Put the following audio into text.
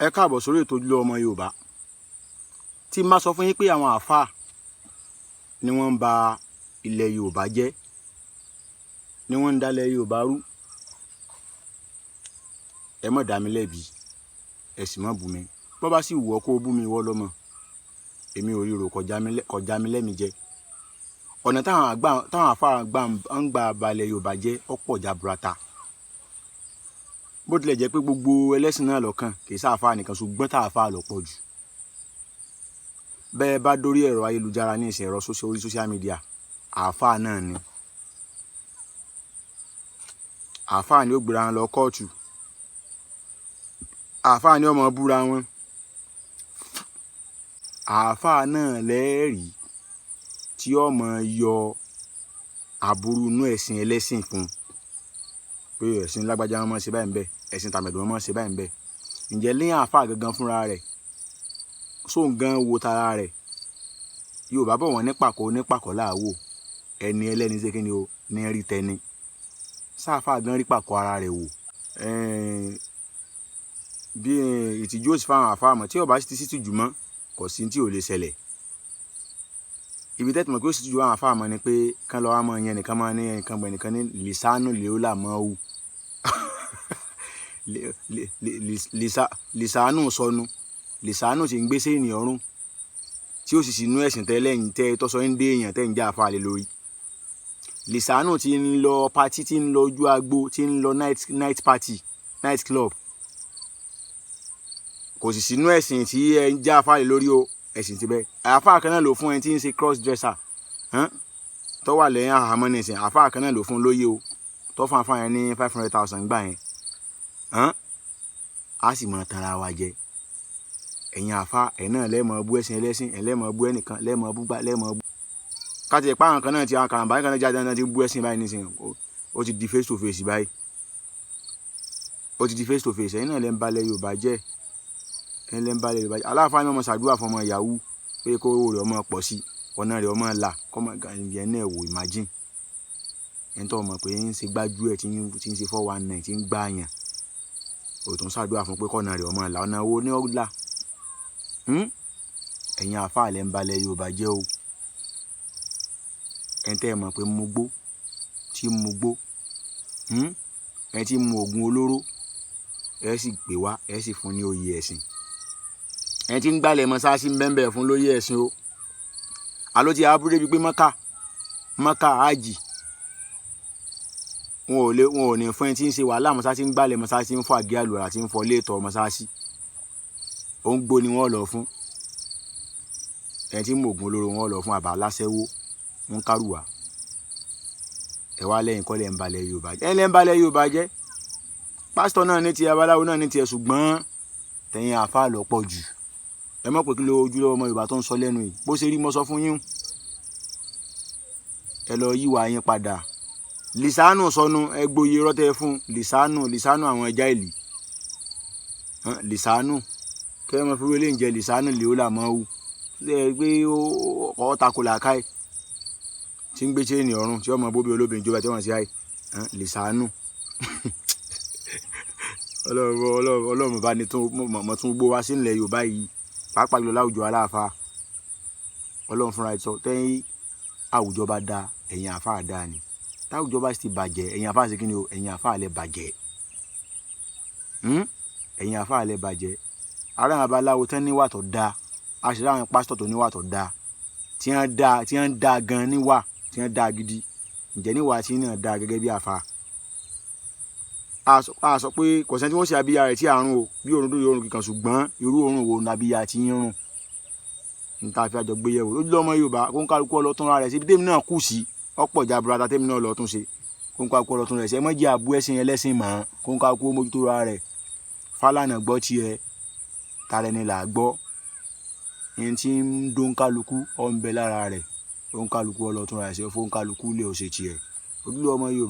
Ẹ káàbọ̀ sórí ètò Ojúlówó Ọmọ Yorùbá. Tí má sọ fún yín pé àwọn àáfàá ni wọ́n ń ba ilẹ̀ Yorùbá jẹ́, ni wọ́n ń dalẹ̀ Yorùbá rú, ẹ má dá mi lẹ́bi, ẹ sì má bú mi. Bó bá sì wù ọ́ kó bú mi ìwọ lọ́mọ, èmi ò ríro kọjá mi lẹ́mi jẹ. Ọ̀nà táwọn àáfàá ń gbà balẹ̀ Yorùbá jẹ́ ọ̀pọ̀ jaburata. Bó tilẹ̀ jẹ́ pé gbogbo ẹlẹ́sìn náà lọ́kàn kì í sáàfà nìkan, ṣùgbọ́n táàfà ló pọ̀ jù. Bẹ́ẹ̀ bá dórí ẹ̀rọ ayélujára ní ìsìn ẹ̀rọ orí social media, àáfà náà ni. Àáfà ni ó gbéra wọn lọ kóòtù. Àáfà ni ó máa búra wọn. Àáfà náà lẹ́ẹ̀rí tí ó máa yọ aburú inú ẹ̀sìn ẹlẹ́sìn fún pé ẹ̀sìn lágbájá wọn máa ṣe báyìí ń bẹ, ẹ̀sìn tàmẹ̀dùn wọn máa ṣe báyìí ń bẹ. Ǹjẹ́ lẹ́yìn àáfàá gangan fúnra rẹ̀ sóun gan wo tara rẹ̀? Yorùbá bọ̀ wọ́n nípàkọ́ láàwò, ẹni ẹlẹ́ni ṣe kí ni o ní rí tẹni. Sáàfàá gan rí pàkọ́ ara rẹ̀ wò. Bí ìtìjú òsì fáwọn àáfàá mọ̀ tí ọba sì ti sí tìjú mọ́ kò sí tí ò lè ṣẹlẹ̀. Ibi tẹ́tí mọ̀ pé ó sì tìjú àwọn àáfàá mọ̀ ni pé kán lọ́wọ́ mọ̀ yẹn nìkan máa ní ẹnìkan gbẹ̀ nìkan ní lìsánù lèólà mọ́ wù. Lìsánù sọnù, lìsánù tí ń gbé sí ènìyàn ọrùn tí ó sì sínú ẹ̀sìn tẹ́lẹ̀yìn tẹ́ tọ́sọ ń dé èèyàn tẹ́ ń já àfa lé lórí. Lìsánù tí ń lọ party, tí ń lọ ojú agbo, tí ń lọ night party, night club, kò sì sínú ẹ̀sìn tí ẹ ń já àfa lé lórí o. Ẹ̀sìn ti bẹ́ẹ̀ àfa kan náà ló fún ẹ tí ń ṣe cross dresser tó wà lẹ́yìn àhámọ́ nísìn, àfa kan náà ló fún lóye o tó fún àfa yẹn ní 500,000 gbà yẹn. A sì mọ̀ tanra wa jẹ. Ẹ̀yin àfa ẹ̀ náà lẹ́mọ̀ bú ẹ̀sìn ẹlẹ́sìn, ẹ̀ lẹ́mọ̀ bú ẹnìkan, lẹ́mọ̀ bú gbá, lẹ́mọ̀ bú. Káti ẹ̀ pa àwọn kan náà ti àwọn karambà kan náà jáde náà ti bú ẹ̀sìn báyìí nísìn, ó ti di face to face báyìí. Ó ti di face to face. Ẹ̀yin náà lẹ́ ń balẹ̀ Yorùbá jẹ́. Ẹ̀yin lẹ́ ń balẹ̀ Yorùbá jẹ́. Aláàfáà ni ọmọ ṣàdúrà fún ọmọ Yahoo pé kó owó rẹ̀ ọmọ pọ̀ sí, ọ̀nà rẹ̀ ọmọ là, kọ́mọ gàǹgẹ̀ náà wò imagine. Ẹni tó mọ̀ pé ń ṣe gbájú ẹ̀ tí ń ṣe 419 tí ń gbá àyàn. Ó tún ṣàdúrà fún pé kọ́nà rẹ̀ ọmọ là, ọ̀nà wo ni ó là? Ẹ̀yin àáfàá lẹ́ ń balẹ̀ Yorùbá jẹ́ o. Ẹni tẹ́ ẹ mọ̀ pé mugbó tí mugbó, ẹni tí mu oògùn olóró, ẹ sì gbé wá, ẹ sì fún ní oyè ẹ̀sìn. Ẹni tí ń gbálẹ̀ mọ́sáàsì ń bẹ́ẹ̀ fún lóyè ẹ̀sìn o. Àló ti aburú débi pé Mọ́kà ájì wọn ò ní fún ẹni tí ń ṣe wàhálà mọ́sáàsì ń gbálẹ̀ mọ́sáàsì ń fọ àgé àlùrà tí ń fọ léètọ́ mọ́sáàsì. Ó ń gbó ni wọ́n lọ fún. Ẹni tí ń mu oògùn olóró wọn lọ fún àbá aláṣẹ́wó ń kárùwà. Ẹ wá lẹ́yìn kọ́ lẹ́ ń balẹ̀ Yorùbá jẹ́. Ẹ̀yin lẹ́ ń balẹ̀ Yorùbá jẹ́. Pásítọ̀ náà ní tiẹ̀, babaláwo náà ní tiẹ̀, ṣùgbọ́n tẹ̀yin àáfàá lọ pọ̀ jù. Ẹ mọ̀ pé kí ló Ojúlówó Ọmọ Yorùbá tó ń sọ lẹ́nu yìí bó ṣe rí mo sọ fún yín. Ẹ lọ yíwà yín padà. Lìsánù sọnù, ẹ gboyè rọ́tẹ́ fún lìsánù àwọn ẹja ìlì. Lìsánù kí ẹ mọ̀ fi wọlé ń jẹ lìsánù lèólà mọ́ wù. Ṣé ẹ gbé ọ̀ tako làákàyè tí ń gbé chain ọrùn tí ọmọ bóbi olóbìnrin jọba tí wọ́n ṣe àì lìsánù. Ọlọ́run bá ní mọ̀ tún gbó wá sí ilẹ̀ Yorùbá yìí pàápàá jùlọ láwùjọ aláàfáà. Ọlọ́run fúnra ẹ̀ sọ tẹ́yìn àwùjọ bá da ẹ̀yin àáfàá dáa ni. Táwùjọ bá sì ti bàjẹ́ ẹ̀yin àáfàá ṣe kí ni o, ẹ̀yin àáfàá lẹ bàjẹ́. Ẹ̀yin àáfàá lẹ bàjẹ́. Ara àwọn babaláwo tán níwà tó dáa, a sì ráwọn pásítọ̀ tó níwà tó dáa, tí wọ́n dáa gan níwà, tí wọ́n dáa gidi. Ǹjẹ́ níwà tí náà dáa gẹ́gẹ́ bí àáfàá? A sọ pé kò sẹ́ni tí wọ́n ṣe abíyá rẹ̀ tí àrùn o bí òórùn dúró òórùn kíkan, ṣùgbọ́n irú òórùn wo ni abíyá ti ń rùn? Níta fi àjọ gbé yẹ̀wò Ojúlówó Ọmọ Yorùbá kó ń kálukú ọlọ́tún ra rẹ̀ sí ibi tèmi náà kù sí ọ̀pọ̀ jaburata tèmi náà lọ́tún ṣe kó ń kálukú ọlọ́tún rẹ̀ sí. Ẹ mọ̀ jẹ́ àbú ẹ̀sìn ẹlẹ́sìn mọ́ kó ń kálukú mójútó ra rẹ̀. Fálànà gbọ́ tiẹ̀, tara ẹni là gbọ́. Ẹni tí ń dó ń kálukú ọ̀ ń bẹ lára rẹ̀, ó ń kálukú ọlọ́tún ra rẹ̀ sí, ó fó ń kálukú lé ó ṣe tiẹ̀. Ojúlówó Ọmọ Yorùbá.